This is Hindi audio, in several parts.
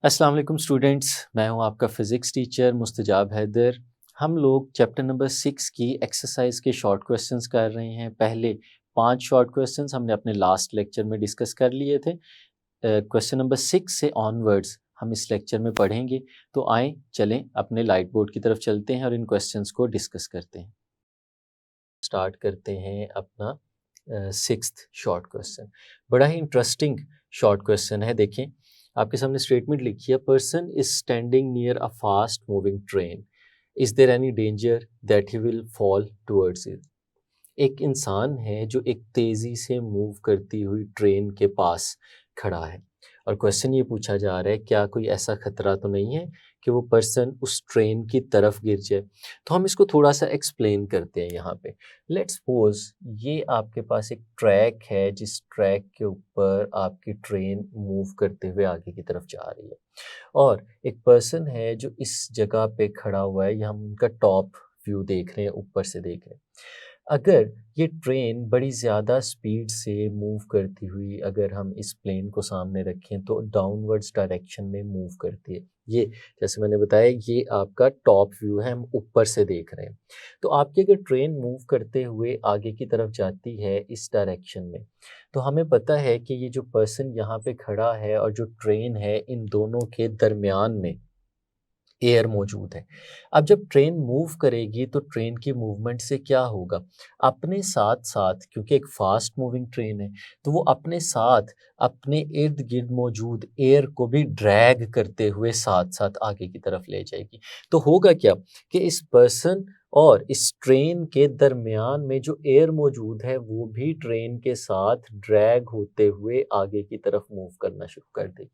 अस्सलाम वालेकुम स्टूडेंट्स, मैं हूं आपका फ़िज़िक्स टीचर मुस्तजाब हैदर। हम लोग चैप्टर नंबर 6 की एक्सरसाइज के शॉर्ट क्वेश्चंस कर रहे हैं। पहले 5 शॉर्ट क्वेश्चंस हमने अपने लास्ट लेक्चर में डिस्कस कर लिए थे। क्वेश्चन नंबर 6 से ऑनवर्ड्स हम इस लेक्चर में पढ़ेंगे। तो आएँ चलें अपने लाइट बोर्ड की तरफ चलते हैं और इन क्वेश्चंस को डिस्कस करते हैं। स्टार्ट करते हैं अपना 6th शॉर्ट क्वेश्चन। बड़ा ही इंटरेस्टिंग शॉर्ट क्वेश्चन है। देखें, आपके सामने स्टेटमेंट लिखी है, person is standing near a fast moving train, is there any danger that he will fall towards it. एक इंसान है जो एक तेज़ी से मूव करती हुई ट्रेन के पास खड़ा है और क्वेश्चन ये पूछा जा रहा है, क्या कोई ऐसा खतरा तो नहीं है कि वो पर्सन उस ट्रेन की तरफ गिर जाए। तो हम इसको थोड़ा सा एक्सप्लेन करते हैं यहाँ पे। लेट्स सपोज ये आपके पास एक ट्रैक है, जिस ट्रैक के ऊपर आपकी ट्रेन मूव करते हुए आगे की तरफ जा रही है और एक पर्सन है जो इस जगह पे खड़ा हुआ है। ये हम उनका टॉप व्यू देख रहे हैं, ऊपर से देख रहे हैं। अगर ये ट्रेन बड़ी ज़्यादा स्पीड से मूव करती हुई, अगर हम इस प्लेन को सामने रखें तो डाउनवर्ड्स डायरेक्शन में मूव करती है। ये जैसे मैंने बताया, ये आपका टॉप व्यू है, हम ऊपर से देख रहे हैं। तो आपकी अगर ट्रेन मूव करते हुए आगे की तरफ जाती है इस डायरेक्शन में, तो हमें पता है कि ये जो पर्सन यहाँ पे खड़ा है और जो ट्रेन है, इन दोनों के दरमियान में एयर मौजूद है। अब जब ट्रेन मूव करेगी तो ट्रेन की मूवमेंट से क्या होगा? अपने साथ-साथ, क्योंकि एक फास्ट मूविंग ट्रेन है, तो वो अपने साथ अपने इर्द-गिर्द मौजूद एयर को भी ड्रैग करते हुए साथ-साथ आगे की तरफ ले जाएगी। तो होगा क्या कि इस पर्सन और इस ट्रेन के दरमियान में जो एयर मौजूद है, वो भी ट्रेन के साथ ड्रैग होते हुए आगे की तरफ मूव करना शुरू कर देगी।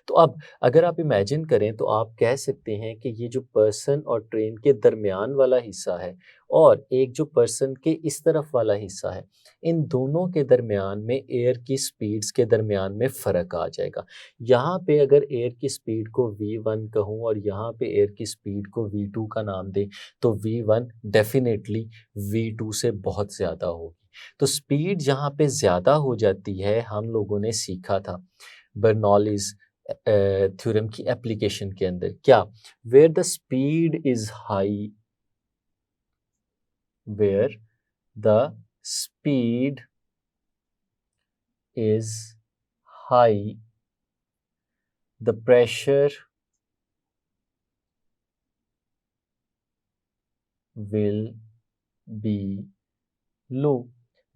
तो अब अगर आप इमेजिन करें तो आप कह सकते हैं कि ये जो पर्सन और ट्रेन के दरमियान वाला हिस्सा है और एक जो पर्सन के इस तरफ वाला हिस्सा है, इन दोनों के दरमियान में एयर की स्पीड्स के दरमियान में फ़र्क आ जाएगा। यहाँ पे अगर एयर की स्पीड को v1 कहूँ और यहाँ पे एयर की स्पीड को v2 का नाम दें, तो v1 डेफ़िनेटली v2 से बहुत ज़्यादा होगी। तो स्पीड जहाँ पे ज़्यादा हो जाती है, हम लोगों ने सीखा था बर्नौलीज़ थ्योरम की एप्लीकेशन के अंदर, क्या? Where the speed is high, where the speed is high, the pressure will be low.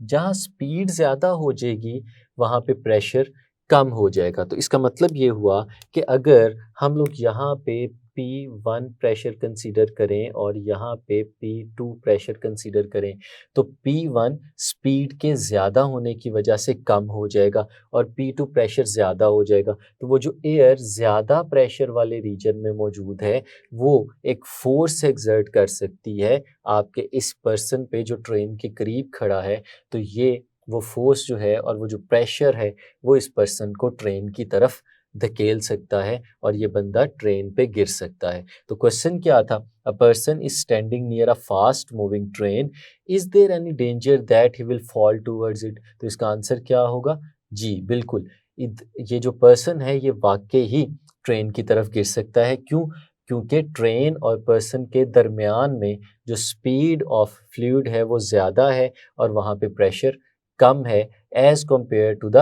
जहाँ स्पीड ज़्यादा हो जाएगी वहाँ पे प्रेशर कम हो जाएगा। तो इसका मतलब ये हुआ कि अगर हम लोग यहाँ पे P1 प्रेशर कंसीडर करें और यहाँ पे P2 प्रेशर कंसीडर करें, तो P1 स्पीड के ज़्यादा होने की वजह से कम हो जाएगा और P2 प्रेशर ज़्यादा हो जाएगा। तो वो जो एयर ज़्यादा प्रेशर वाले रीजन में मौजूद है, वो एक फ़ोर्स एक्सर्ट कर सकती है आपके इस पर्सन पे जो ट्रेन के करीब खड़ा है। तो ये वो फोर्स जो है और वो जो प्रेशर है, वो इस पर्सन को ट्रेन की तरफ धकेल सकता है और ये बंदा ट्रेन पे गिर सकता है। तो क्वेश्चन क्या था? A person is standing near a fast moving train, is there any danger that he will fall towards it? तो इसका आंसर क्या होगा? जी बिल्कुल, ये जो पर्सन है ये वाकई ही ट्रेन की तरफ गिर सकता है। क्यों? क्योंकि ट्रेन और पर्सन के दरमियान में जो स्पीड ऑफ फ्लूइड है वो ज़्यादा है और वहाँ पे प्रेशर कम है as compare to the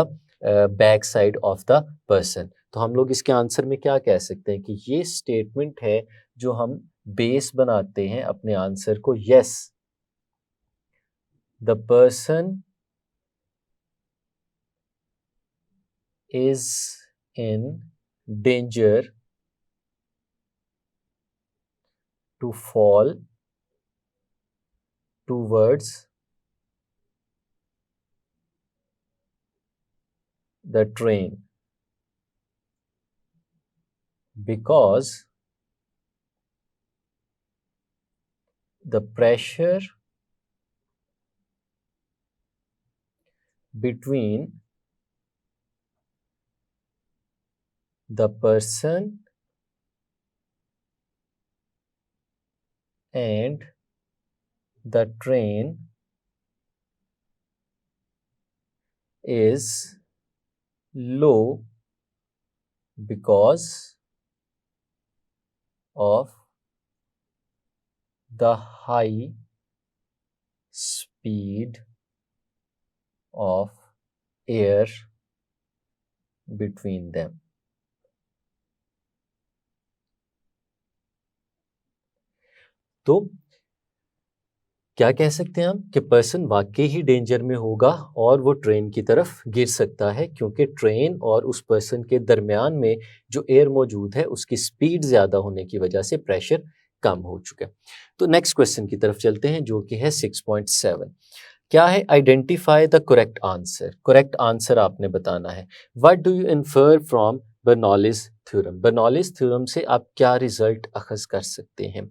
back side of the person. तो हम लोग इसके आंसर में क्या कह सकते हैं कि ये स्टेटमेंट है जो हम बेस बनाते हैं अपने आंसर को। Yes, the person is in danger to fall towards the train because the pressure between the person and the train is low because of the high speed of air between them. तो क्या कह सकते हैं हम कि पर्सन वाकई ही डेंजर में होगा और वो ट्रेन की तरफ गिर सकता है, क्योंकि ट्रेन और उस पर्सन के दरमियान में जो एयर मौजूद है उसकी स्पीड ज़्यादा होने की वजह से प्रेशर कम हो चुका है। तो नेक्स्ट क्वेश्चन की तरफ चलते हैं जो कि है 6.7। क्या है? Identify the correct answer. Correct answer आपने बताना है। What do you infer from Bernoulli's theorem? Bernoulli's theorem से आप क्या रिजल्ट अखज़ कर सकते हैं?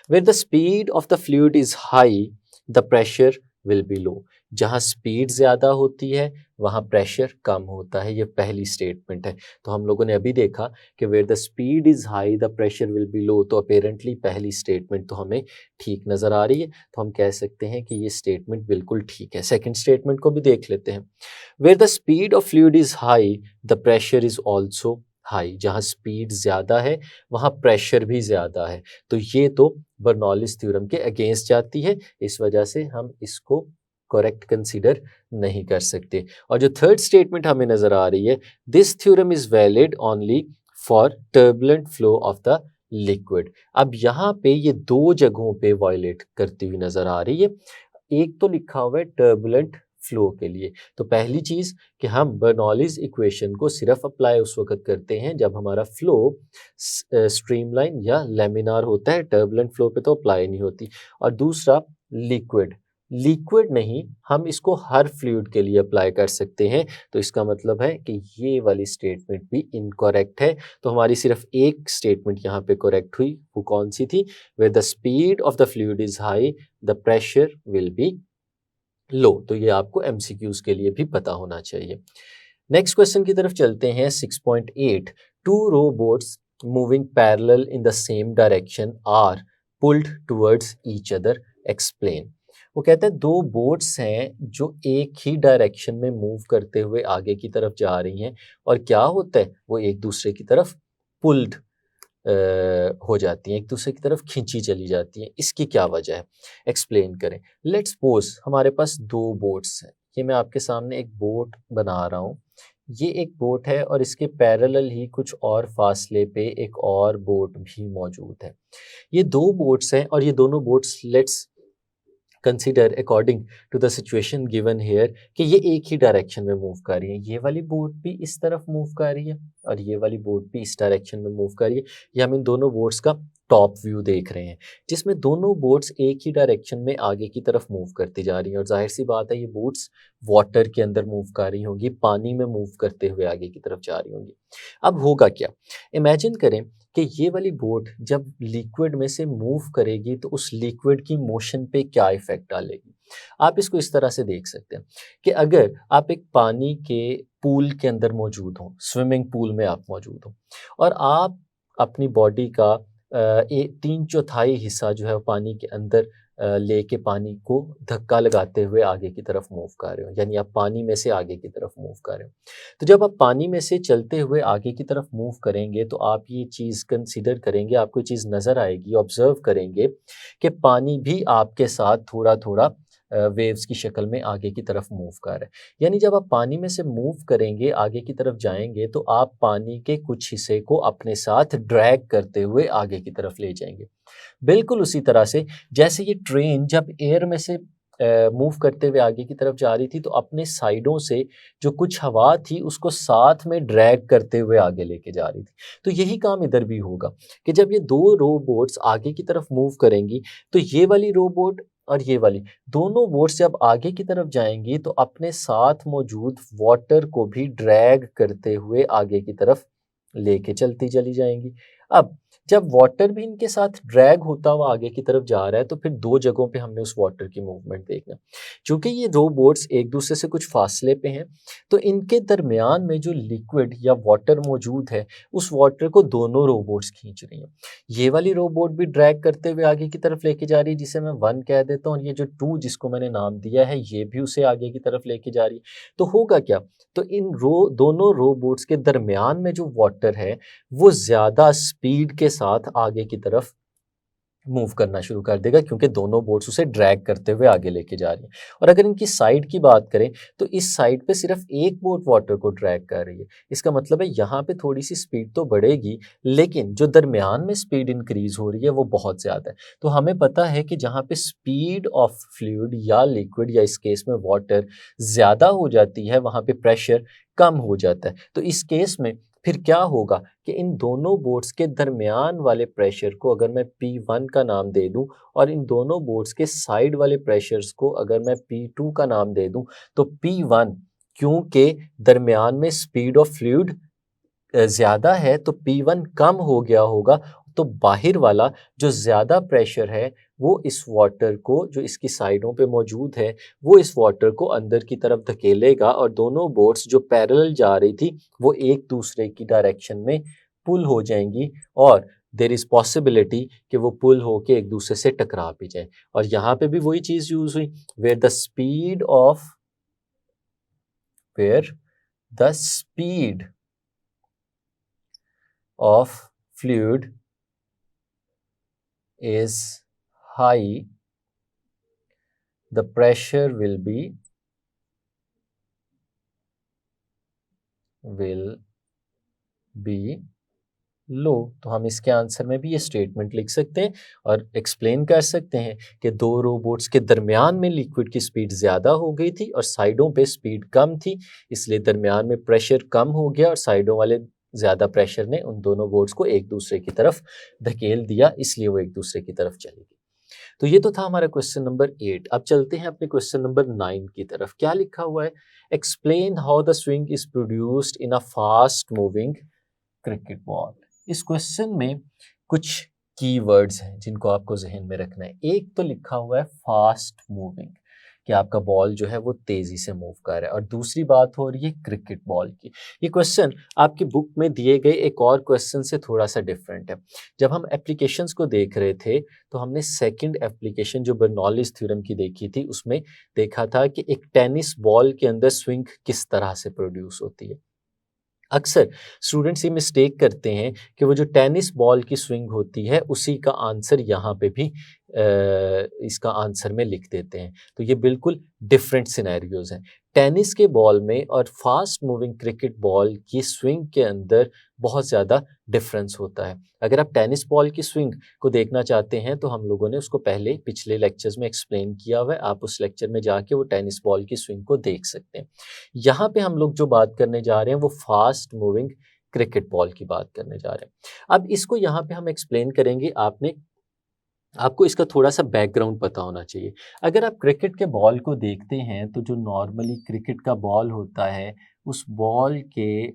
Where the speed of the fluid is high the pressure will be low. जहाँ स्पीड ज़्यादा होती है वहाँ प्रेशर कम होता है। ये पहली स्टेटमेंट है। तो हम लोगों ने अभी देखा कि where the speed is high the pressure will be low, तो अपेरेंटली पहली स्टेटमेंट तो हमें ठीक नज़र आ रही है, तो हम कह सकते हैं कि ये स्टेटमेंट बिल्कुल ठीक है। सेकंड स्टेटमेंट को भी देख लेते हैं। Where the speed of fluid is high the pressure is also high. जहाँ स्पीड ज़्यादा है वहाँ प्रेशर भी ज़्यादा है। तो ये तो बर्नौलीज थ्योरम के अगेंस्ट जाती है, इस वजह से हम इसको करेक्ट कंसीडर नहीं कर सकते। और जो थर्ड स्टेटमेंट हमें नज़र आ रही है, this theorem is valid only for turbulent flow of the liquid. अब यहाँ पे ये दो जगहों पे वायलेट करती हुई नज़र आ रही है। एक तो लिखा हुआ है टर्बुलेंट फ्लो के लिए। तो पहली चीज़ कि हम बर्नौलीज इक्वेशन को सिर्फ अप्लाई उस वक्त करते हैं जब हमारा फ्लो स्ट्रीमलाइन या लेमिनार होता है, टर्बुलेंट फ्लो पे तो अप्लाई नहीं होती। और दूसरा लिक्विड, लिक्विड नहीं, हम इसको हर फ्लूइड के लिए अप्लाई कर सकते हैं। तो इसका मतलब है कि ये वाली स्टेटमेंट भी इनकरेक्ट है। तो हमारी सिर्फ एक स्टेटमेंट यहाँ पे करेक्ट हुई, वो कौन सी थी? Where the speed of the fluid is high the pressure will be low. तो ये आपको एमसीक्यूज के लिए भी पता होना चाहिए। नेक्स्ट क्वेश्चन की तरफ चलते हैं 6.8। Two robots moving parallel in the same direction are pulled towards each other, explain. वो कहता है दो बोट्स हैं जो एक ही डायरेक्शन में मूव करते हुए आगे की तरफ जा रही हैं, और क्या होता है, वो एक दूसरे की तरफ पुल्ड हो जाती हैं, एक दूसरे की तरफ खींची चली जाती हैं। इसकी क्या वजह है, एक्सप्लेन करें। लेट्स सपोज हमारे पास दो बोट्स हैं। ये मैं आपके सामने एक बोट बना रहा हूँ। ये एक बोट है और इसके पैरेलल ही कुछ और फासले पे एक और बोट भी मौजूद है। ये दो बोट्स हैं और ये दोनों boats let's consider according to the situation given here कि ये एक ही डायरेक्शन में मूव कर रही है। ये वाली बोट भी इस तरफ मूव कर रही है और ये वाली बोट भी इस डायरेक्शन में मूव कर रही है। ये हम इन दोनों बोट्स का टॉप व्यू देख रहे हैं, जिसमें दोनों बोट्स एक ही डायरेक्शन में आगे की तरफ मूव करती जा रही हैं। और जाहिर सी बात है ये बोट्स वाटर के अंदर मूव कर रही होंगी, पानी में मूव करते हुए आगे की तरफ जा रही होंगी। अब होगा क्या, इमेजिन करें कि ये वाली बोट जब लिक्विड में से मूव करेगी तो उस लिक्विड की मोशन पे क्या इफेक्ट डालेगी। आप इसको इस तरह से देख सकते हैं कि अगर आप एक पानी के पूल के अंदर मौजूद हो, स्विमिंग पूल में आप मौजूद हो, और आप अपनी बॉडी का 3/4 हिस्सा जो है पानी के अंदर लेके पानी को धक्का लगाते हुए आगे की तरफ मूव कर रहे हो, यानी आप पानी में से आगे की तरफ मूव कर रहे हो। तो जब आप पानी में से चलते हुए आगे की तरफ मूव करेंगे तो आप ये चीज़ कंसीडर करेंगे, आपको ये चीज़ नज़र आएगी, ऑब्जर्व करेंगे कि पानी भी आपके साथ थोड़ा थोड़ा वेव्स की शक्ल में आगे की तरफ मूव कर रहा है। यानी जब आप पानी में से मूव करेंगे, आगे की तरफ जाएंगे, तो आप पानी के कुछ हिस्से को अपने साथ ड्रैग करते हुए आगे की तरफ ले जाएंगे। बिल्कुल उसी तरह से जैसे ये ट्रेन जब एयर में से मूव करते हुए आगे की तरफ जा रही थी, तो अपने साइडों से जो कुछ हवा थी उसको साथ में ड्रैग करते हुए आगे लेके जा रही थी। तो यही काम इधर भी होगा कि जब ये दो रोबोट्स आगे की तरफ मूव करेंगी, तो ये वाली रोबोट और ये वाली दोनों बोट्स जब आगे की तरफ जाएंगी तो अपने साथ मौजूद वाटर को भी ड्रैग करते हुए आगे की तरफ लेके चलती चली जाएंगी। अब जब वाटर भी इनके साथ ड्रैग होता हुआ आगे की तरफ जा रहा है, तो फिर दो जगहों पे हमने उस वाटर की मूवमेंट देखना। क्योंकि ये दो बोट्स एक दूसरे से कुछ फासले पे हैं, तो इनके दरमियान में जो लिक्विड या वाटर मौजूद है, उस वाटर को दोनों रोबोट्स खींच रही हैं। ये वाली रोबोट भी ड्रैग करते हुए आगे की तरफ लेके जा रही है, जिसे मैं 1 कह देता हूँ, और ये जो 2 जिसको मैंने नाम दिया है, ये भी उसे आगे की तरफ लेके जा रही है। तो होगा क्या, तो इन दोनों रोबोट्स के दरमियान में जो वाटर है वो ज़्यादा स्पीड के साथ आगे की तरफ मूव करना शुरू कर देगा, क्योंकि दोनों बोट्स उसे ड्रैग करते हुए आगे लेके जा रही हैं। और अगर इनकी साइड की बात करें तो इस साइड पे सिर्फ एक बोट वाटर को ड्रैग कर रही है। इसका मतलब है यहाँ पे थोड़ी सी स्पीड तो बढ़ेगी, लेकिन जो दरमियान में स्पीड इंक्रीज हो रही है वो बहुत ज़्यादा है। तो हमें पता है कि जहाँ पे स्पीड ऑफ फ्लूइड या लिक्विड या इस केस में वाटर ज़्यादा हो जाती है, वहाँ पे प्रेशर कम हो जाता है। तो इस केस में फिर क्या होगा कि इन दोनों बोट्स के दरमियान वाले प्रेशर को अगर मैं P1 का नाम दे दूं और इन दोनों बोट्स के साइड वाले प्रेशर्स को अगर मैं P2 का नाम दे दूं, तो P1 क्योंकि दरमियान में स्पीड ऑफ फ्लूइड ज़्यादा है तो P1 कम हो गया होगा, तो बाहर वाला जो ज़्यादा प्रेशर है वो इस वाटर को, जो इसकी साइडों पे मौजूद है, वो इस वाटर को अंदर की तरफ धकेलेगा और दोनों बोट्स जो पैरेलल जा रही थी वो एक दूसरे की डायरेक्शन में पुल हो जाएंगी और देयर इज़ पॉसिबिलिटी कि वो पुल होके एक दूसरे से टकरा भी जाए। और यहाँ पे भी वही चीज़ यूज़ हुई, where the speed of fluid is high, the pressure will be low. तो हम इसके आंसर में भी ये स्टेटमेंट लिख सकते हैं और एक्सप्लेन कर सकते हैं कि दो रोबोट्स के दरमियान में लिक्विड की स्पीड ज़्यादा हो गई थी और साइडों पे स्पीड कम थी, इसलिए दरमियान में प्रेशर कम हो गया और साइडों वाले ज़्यादा प्रेशर ने उन दोनों बोट्स को एक दूसरे की तरफ धकेल दिया, इसलिए वो एक दूसरे की तरफ चली गई। तो ये तो था हमारा क्वेश्चन नंबर 8। अब चलते हैं अपने क्वेश्चन नंबर 9 की तरफ। क्या लिखा हुआ है? Explain how the swing is produced in a fast moving cricket ball. इस क्वेश्चन में कुछ कीवर्ड्स हैं जिनको आपको जहन में रखना है। एक तो लिखा हुआ है फास्ट मूविंग, कि आपका बॉल जो है वो तेजी से मूव कर रहा है, और दूसरी बात हो रही है क्रिकेट बॉल की। ये क्वेश्चन आपकी बुक में दिए गए एक और क्वेश्चन से थोड़ा सा डिफरेंट है। जब हम एप्लीकेशंस को देख रहे थे तो हमने सेकंड एप्लीकेशन जो बर्नौलीज थ्योरम की देखी थी, उसमें देखा था कि एक टेनिस बॉल के अंदर स्विंग किस तरह से प्रोड्यूस होती है। अक्सर स्टूडेंट्स ये मिस्टेक करते हैं कि वो जो टेनिस बॉल की स्विंग होती है उसी का आंसर यहाँ पे भी इसका आंसर में लिख देते हैं। तो ये बिल्कुल डिफरेंट सिनेरियोज हैं। टेनिस के बॉल में और फास्ट मूविंग क्रिकेट बॉल की स्विंग के अंदर बहुत ज़्यादा डिफरेंस होता है। अगर आप टेनिस बॉल की स्विंग को देखना चाहते हैं तो हम लोगों ने उसको पहले पिछले लेक्चर्स में एक्सप्लेन किया हुआ है, आप उस लेक्चर में जाके वो टेनिस बॉल की स्विंग को देख सकते हैं। यहाँ पे हम लोग जो बात करने जा रहे हैं वो फास्ट मूविंग क्रिकेट बॉल की बात करने जा रहे हैं। अब इसको यहाँ पे हम एक्सप्लेन करेंगे। आपको इसका थोड़ा सा बैकग्राउंड पता होना चाहिए। अगर आप क्रिकेट के बॉल को देखते हैं तो जो नॉर्मली क्रिकेट का बॉल होता है, उस बॉल के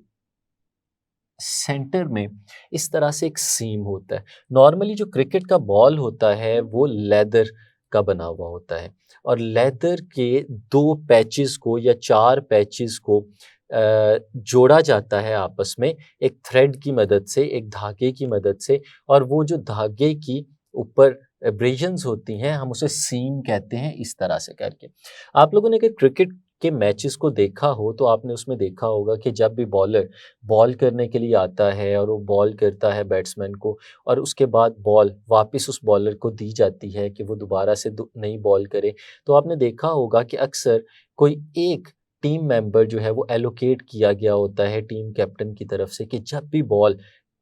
सेंटर में इस तरह से एक सीम होता है। नॉर्मली जो क्रिकेट का बॉल होता है वो लेदर का बना हुआ होता है, और लेदर के 2 पैचेस को या 4 पैचेस को जोड़ा जाता है आपस में एक थ्रेड की मदद से, एक धागे की मदद से, और वो जो धागे की ऊपर एब्रेजन्स होती हैं हम उसे सीम कहते हैं, इस तरह से करके। आप लोगों ने अगर क्रिकेट के मैचेस को देखा हो तो आपने उसमें देखा होगा कि जब भी बॉलर बॉल करने के लिए आता है और वो बॉल करता है बैट्समैन को, और उसके बाद बॉल वापस उस बॉलर को दी जाती है कि वो दोबारा से नई बॉल करे, तो आपने देखा होगा कि अक्सर कोई एक टीम मेंबर जो है वो एलोकेट किया गया होता है टीम कैप्टन की तरफ से कि जब भी बॉल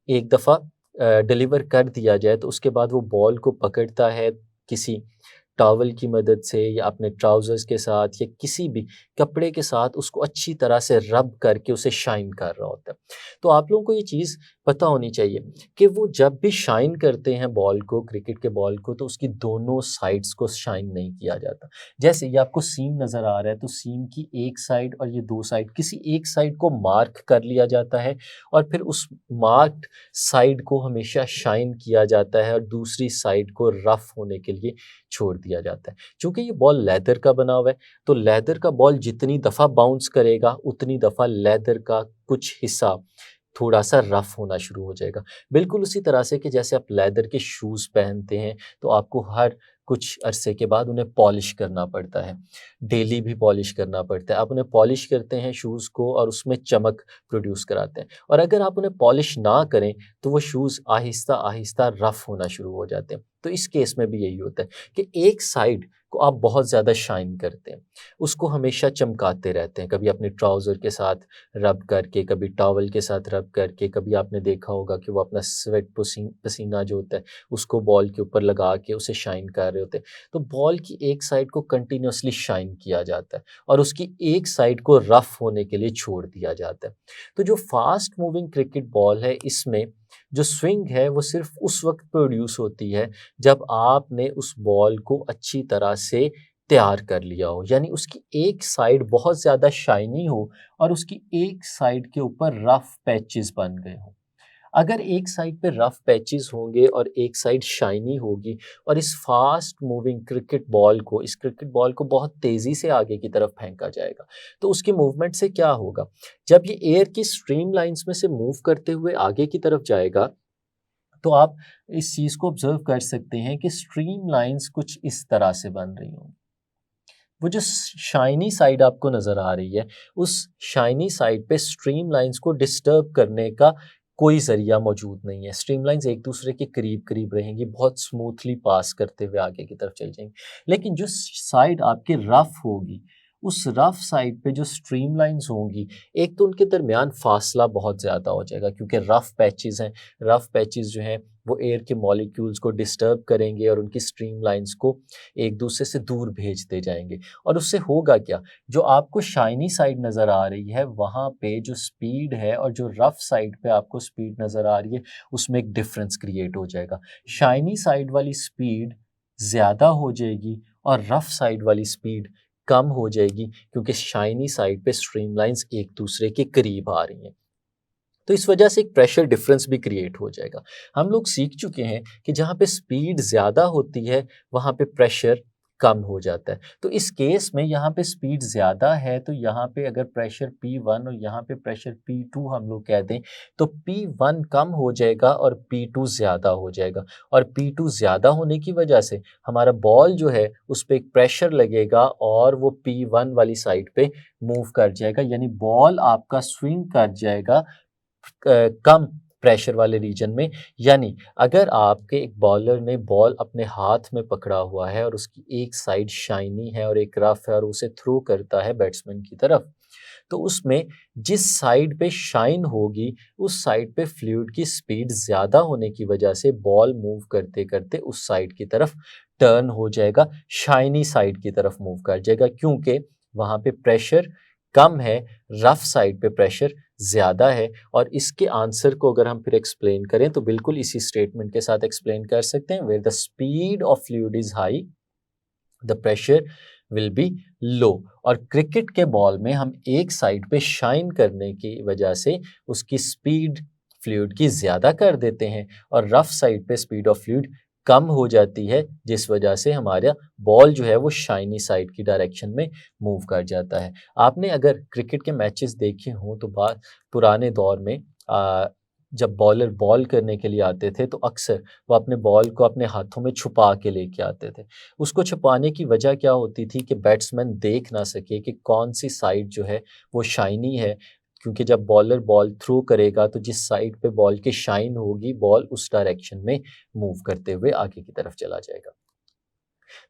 एक दफ़ा डिलीवर कर दिया जाए तो उसके बाद वो बॉल को पकड़ता है किसी टॉवल की मदद से या अपने ट्राउज़र्स के साथ या किसी भी कपड़े के साथ उसको अच्छी तरह से रब करके उसे शाइन कर रहा होता है। तो आप लोगों को ये चीज़ पता होनी चाहिए कि वो जब भी शाइन करते हैं बॉल को, क्रिकेट के बॉल को, तो उसकी दोनों साइड्स को शाइन नहीं किया जाता। जैसे ये आपको सीम नज़र आ रहा है तो सीम की एक साइड और ये 2 साइड, किसी एक साइड को मार्क कर लिया जाता है और फिर उस मार्क्ड साइड को हमेशा शाइन किया जाता है और दूसरी साइड को रफ होने के लिए छोड़ दिया जाता है। चूँकि ये बॉल लेदर का बना हुआ है तो लेदर का बॉल जितनी दफ़ा बाउंस करेगा उतनी दफ़ा लेदर का कुछ हिस्सा थोड़ा सा रफ होना शुरू हो जाएगा। बिल्कुल उसी तरह से कि जैसे आप लेदर के शूज़ पहनते हैं तो आपको हर कुछ अरसे के बाद उन्हें पॉलिश करना पड़ता है, डेली भी पॉलिश करना पड़ता है। आप उन्हें पॉलिश करते हैं शूज़ को और उसमें चमक प्रोड्यूस कराते हैं, और अगर आप उन्हें पॉलिश ना करें तो वो शूज़ आहिस्ता आहिस्ता रफ़ होना शुरू हो जाते हैं। तो इस केस में भी यही होता है कि एक साइड को आप बहुत ज़्यादा शाइन करते हैं, उसको हमेशा चमकाते रहते हैं, कभी अपने ट्राउज़र के साथ रब करके, कभी टॉवल के साथ रब करके, कभी आपने देखा होगा कि वो अपना स्वेट पसीना जो होता है उसको बॉल के ऊपर लगा के उसे शाइन कर रहे होते हैं। तो बॉल की एक साइड को कंटिन्यूअसली शाइन किया जाता है और उसकी एक साइड को रफ होने के लिए छोड़ दिया जाता है। तो जो फास्ट मूविंग क्रिकेट बॉल है, इसमें जो स्विंग है वो सिर्फ उस वक्त प्रोड्यूस होती है जब आपने उस बॉल को अच्छी तरह से तैयार कर लिया हो, यानी उसकी एक साइड बहुत ज़्यादा शाइनी हो और उसकी एक साइड के ऊपर रफ पैचेस बन गए हों। अगर एक साइड पे रफ पैचेस होंगे और एक साइड शाइनी होगी और इस क्रिकेट बॉल को बहुत तेज़ी से आगे की तरफ फेंका जाएगा, तो उसकी मूवमेंट से क्या होगा? जब ये एयर की स्ट्रीम लाइंस में से मूव करते हुए आगे की तरफ जाएगा, तो आप इस चीज़ को ऑब्जर्व कर सकते हैं कि स्ट्रीम लाइंस कुछ इस तरह से बन रही होंगी। वो जो शाइनी साइड आपको नज़र आ रही है, उस शाइनी साइड पे स्ट्रीम लाइंस को डिस्टर्ब करने का कोई ज़रिया मौजूद नहीं है। स्ट्रीम लाइंस एक दूसरे के करीब-करीब रहेंगी, बहुत स्मूथली पास करते हुए आगे की तरफ चल जाएँगी। लेकिन जो साइड आपकी रफ़ होगी, उस रफ़ साइड पे जो स्ट्रीम लाइंस होंगी, एक तो उनके दरमियान फ़ासला बहुत ज़्यादा हो जाएगा क्योंकि रफ़ पैचेज़ हैं। रफ़ पैचेज़ जो हैं वो एयर के मॉलिक्यूल्स को डिस्टर्ब करेंगे और उनकी स्ट्रीम लाइंस को एक दूसरे से दूर भेजते जाएँगे। और उससे होगा क्या? जो आपको शाइनी साइड नज़र आ रही है, वहाँ पे जो स्पीड है और जो रफ़ साइड पे आपको स्पीड नज़र आ रही है, उसमें एक डिफ़रेंस क्रिएट हो जाएगा। शाइनी साइड वाली स्पीड ज़्यादा हो जाएगी और रफ़ साइड वाली स्पीड कम हो जाएगी क्योंकि शाइनी साइड पे स्ट्रीमलाइंस एक दूसरे के करीब आ रही हैं। तो इस वजह से एक प्रेशर डिफरेंस भी क्रिएट हो जाएगा। हम लोग सीख चुके हैं कि जहाँ पे स्पीड ज़्यादा होती है, वहाँ पे प्रेशर कम हो जाता है। तो इस केस में यहाँ पे स्पीड ज़्यादा है, तो यहाँ पे अगर प्रेशर P1 और यहाँ पे प्रेशर P2 हम लोग कह दें, तो P1 कम हो जाएगा और P2 ज़्यादा हो जाएगा। और P2 ज़्यादा होने की वजह से हमारा बॉल जो है उस पे एक प्रेशर लगेगा और वो P1 वाली साइड पे मूव कर जाएगा, यानी बॉल आपका स्विंग कर जाएगा कम प्रेशर वाले रीजन में। यानी अगर आपके एक बॉलर ने बॉल अपने हाथ में पकड़ा हुआ है और उसकी एक साइड शाइनी है और एक रफ है और उसे थ्रो करता है बैट्समैन की तरफ, तो उसमें जिस साइड पे शाइन होगी उस साइड पे फ्लूइड की स्पीड ज़्यादा होने की वजह से बॉल मूव करते करते उस साइड की तरफ टर्न हो जाएगा, शाइनी साइड की तरफ मूव कर जाएगा, क्योंकि वहाँ पे प्रेशर कम है, रफ साइड पे प्रेशर ज़्यादा है। और इसके आंसर को अगर हम फिर एक्सप्लेन करें तो बिल्कुल इसी स्टेटमेंट के साथ एक्सप्लेन कर सकते हैं, where the speed of fluid is high the pressure will be low. और क्रिकेट के बॉल में हम एक साइड पे शाइन करने की वजह से उसकी स्पीड फ्लूइड की ज़्यादा कर देते हैं और रफ साइड पे स्पीड ऑफ फ्लूइड कम हो जाती है, जिस वजह से हमारा बॉल जो है वो शाइनी साइड की डायरेक्शन में मूव कर जाता है। आपने अगर क्रिकेट के मैचेस देखे हों तो बात पुराने दौर में जब बॉलर बॉल करने के लिए आते थे तो अक्सर वो अपने बॉल को अपने हाथों में छुपा के लेके आते थे। उसको छुपाने की वजह क्या होती थी कि बैट्समैन देख ना सके कि कौन सी साइड जो है वो शाइनी है, क्योंकि जब बॉलर बॉल थ्रो करेगा तो जिस साइड पे बॉल की शाइन होगी बॉल उस डायरेक्शन में मूव करते हुए आगे की तरफ चला जाएगा।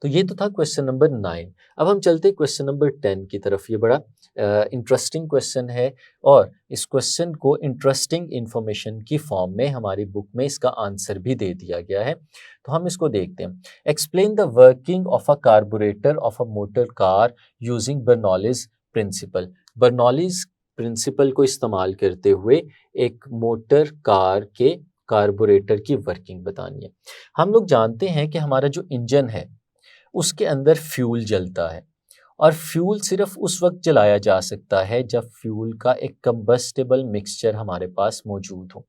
तो ये तो था क्वेश्चन नंबर 9। अब हम चलते हैं क्वेश्चन नंबर 10 की तरफ। ये बड़ा इंटरेस्टिंग क्वेश्चन है और इस क्वेश्चन को इंटरेस्टिंग इन्फॉर्मेशन की फॉर्म में हमारी बुक में इसका आंसर भी दे दिया गया है। तो हम इसको देखते हैं। Explain the working of a carburettor of a motor car using Bernoulli's principle. Bernoulli's principle को इस्तेमाल करते हुए एक मोटर कार के कार्बोरेटर की वर्किंग बतानी है। हम लोग जानते हैं कि हमारा जो इंजन है उसके अंदर फ्यूल जलता है और फ्यूल सिर्फ उस वक्त जलाया जा सकता है जब फ्यूल का एक कंबस्टेबल मिक्सचर हमारे पास मौजूद हो।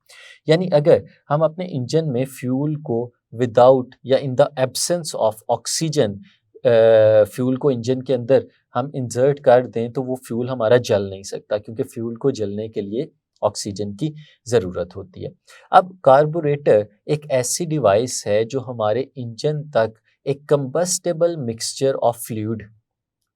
यानी अगर हम अपने इंजन में फ्यूल को विदाउट या in the absence of oxygen fuel को इंजन के अंदर हम इंसर्ट कर दें तो वो फ्यूल हमारा जल नहीं सकता, क्योंकि फ्यूल को जलने के लिए ऑक्सीजन की ज़रूरत होती है। अब कार्बोरेटर एक ऐसी डिवाइस है जो हमारे इंजन तक a combustible mixture of fluid,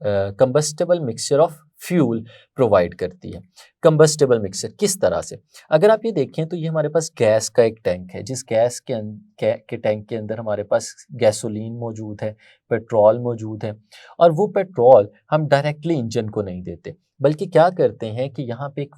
combustible mixture of fuel provide करती है। कंबस्टेबल मिक्सचर किस तरह से, अगर आप ये देखें तो ये हमारे पास गैस का एक टैंक है, जिस गैस के टैंक के अंदर हमारे पास गैसोलीन मौजूद है, पेट्रोल मौजूद है, और वो पेट्रोल हम डायरेक्टली इंजन को नहीं देते, बल्कि क्या करते हैं कि यहाँ पे एक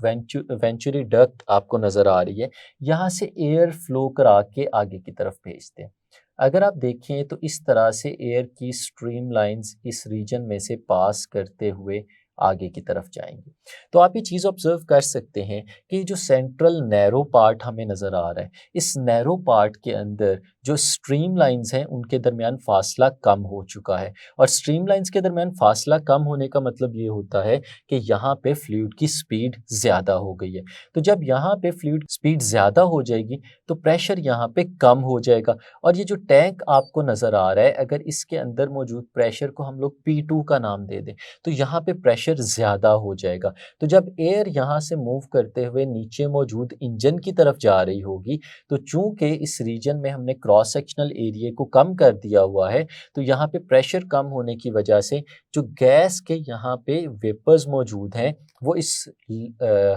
वेंचुरी डक्ट आपको नज़र आ रही है, यहाँ से एयर फ्लो करा के आगे की तरफ भेजते हैं। अगर आप देखें तो इस तरह से एयर की स्ट्रीम लाइंस इस रीजन में से पास करते हुए आगे की तरफ जाएंगे। तो आप ये चीज़ ऑब्जर्व कर सकते हैं कि जो सेंट्रल नैरो पार्ट हमें नज़र आ रहा है, इस नैरो पार्ट के अंदर जो स्ट्रीम लाइंस हैं उनके दरमियान फासला कम हो चुका है, और स्ट्रीम लाइंस के दरमियान फासला कम होने का मतलब ये होता है कि यहाँ पे फ्लूइड की स्पीड ज़्यादा हो गई है। तो जब यहाँ पे फ्लूइड स्पीड ज़्यादा हो जाएगी तो प्रेशर यहाँ पे कम हो जाएगा, और ये जो टैंक आपको नज़र आ रहा है, अगर इसके अंदर मौजूद प्रेशर को हम लोग P2 का नाम दे दें तो यहाँ पे प्रेशर ज़्यादा हो जाएगा। तो जब एयर यहाँ से मूव करते हुए नीचे मौजूद इंजन की तरफ जा रही होगी, तो चूंकि इस रीजन में हमने क्रॉस सेक्शनल एरिया को कम कर दिया हुआ है, तो यहाँ पे प्रेशर कम होने की वजह से जो गैस के यहाँ पे वेपर्स मौजूद हैं वो इस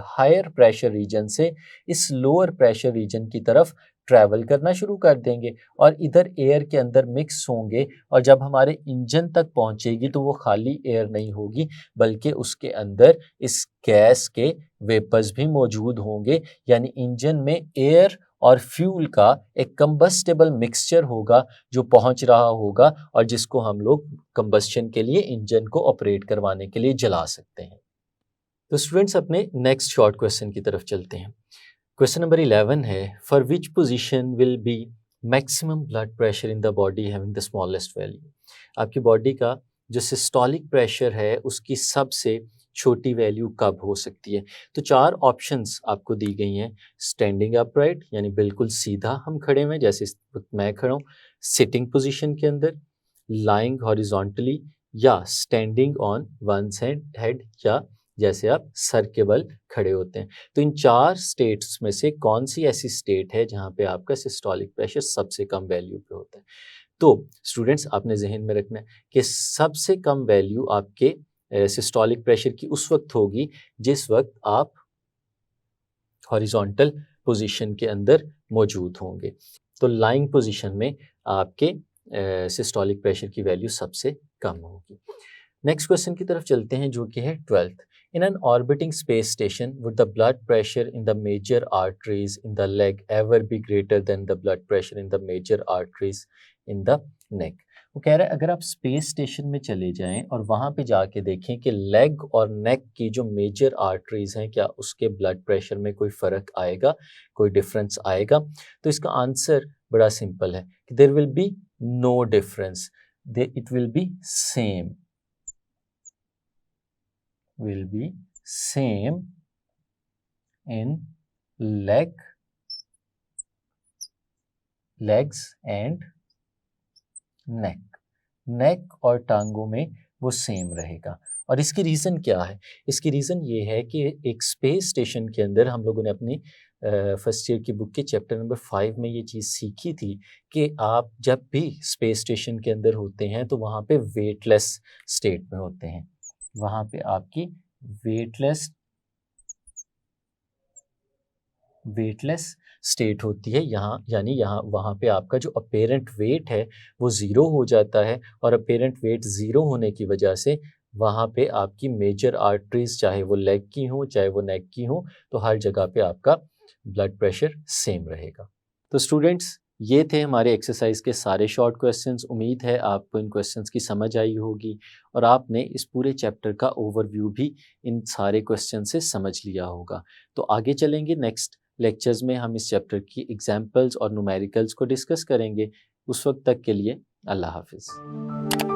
हायर प्रेशर रीजन से इस लोअर प्रेशर रीजन की तरफ ट्रैवल करना शुरू कर देंगे, और इधर एयर के अंदर मिक्स होंगे, और जब हमारे इंजन तक पहुंचेगी तो वो खाली एयर नहीं होगी, बल्कि उसके अंदर इस गैस के वेपर्स भी मौजूद होंगे, यानी इंजन में एयर और फ्यूल का एक कंबस्टेबल मिक्सचर होगा जो पहुंच रहा होगा, और जिसको हम लोग कंबस्शन के लिए इंजन को ऑपरेट करवाने के लिए जला सकते हैं। तो स्टूडेंट्स अपने नेक्स्ट शॉर्ट क्वेश्चन की तरफ चलते हैं। क्वेश्चन नंबर 11 है, for which position will be maximum blood pressure in the body having the smallest value. आपकी बॉडी का जो सिस्टोलिक प्रेशर है उसकी सबसे छोटी वैल्यू कब हो सकती है। तो 4 ऑप्शंस आपको दी गई हैं, स्टैंडिंग अपराइट यानी बिल्कुल सीधा हम खड़े हुए जैसे इस वक्त मैं खड़ा हूँ, सिटिंग पोजीशन के अंदर, लाइंग हॉरिजॉन्टली, या स्टैंडिंग ऑन वन हेड, या जैसे आप सर के बल खड़े होते हैं। तो इन 4 स्टेट्स में से कौन सी ऐसी स्टेट है जहाँ पे आपका सिस्टोलिक प्रेशर सबसे कम वैल्यू पे होता है। तो स्टूडेंट्स आपने जहन में रखना है कि सबसे कम वैल्यू आपके सिस्टोलिक प्रेशर की उस वक्त होगी जिस वक्त आप हॉरिजॉन्टल पोजीशन के अंदर मौजूद होंगे। तो लाइंग पोजीशन में आपके सिस्टोलिक प्रेशर की वैल्यू सबसे कम होगी। नेक्स्ट क्वेश्चन की तरफ चलते हैं जो कि है 12th। In an orbiting space station, would the blood pressure in the major arteries in the leg ever be greater than the blood pressure in the major arteries in the neck? वो कह रहा है अगर आप स्पेस स्टेशन में चले जाएं और वहाँ पे जाके देखें कि लेग और नेक की जो मेजर आर्टरीज हैं क्या उसके ब्लड प्रेशर में कोई फ़र्क आएगा, कोई डिफरेंस आएगा। तो इसका आंसर बड़ा सिंपल है कि there will be no difference, it will be same, will be same in legs and neck और टांगों में वो सेम रहेगा। और इसकी रीज़न क्या है? इसकी रीज़न ये है कि एक स्पेस स्टेशन के अंदर हम लोगों ने अपनी फर्स्ट ईयर की बुक के चैप्टर नंबर 5 में ये चीज़ सीखी थी कि आप जब भी स्पेस स्टेशन के अंदर होते हैं तो वहाँ पे वेटलेस स्टेट में होते हैं, वहाँ पे आपकी वेटलेस स्टेट होती है। यहाँ यानी यहाँ वहाँ पे आपका जो अपेरेंट वेट है वो ज़ीरो हो जाता है, और अपेरेंट वेट ज़ीरो होने की वजह से वहाँ पे आपकी मेजर आर्टरीज चाहे वो लेग की हो चाहे वो नेक की हो, तो हर जगह पे आपका ब्लड प्रेशर सेम रहेगा। तो स्टूडेंट्स ये थे हमारे एक्सरसाइज के सारे शॉर्ट क्वेश्चंस। उम्मीद है आपको इन क्वेश्चंस की समझ आई होगी और आपने इस पूरे चैप्टर का ओवरव्यू भी इन सारे क्वेश्चन से समझ लिया होगा। तो आगे चलेंगे, नेक्स्ट लेक्चर्स में हम इस चैप्टर की एग्जाम्पल्स और न्यूमेरिकल्स को डिस्कस करेंगे। उस वक्त तक के लिए अल्लाह हाफिज़।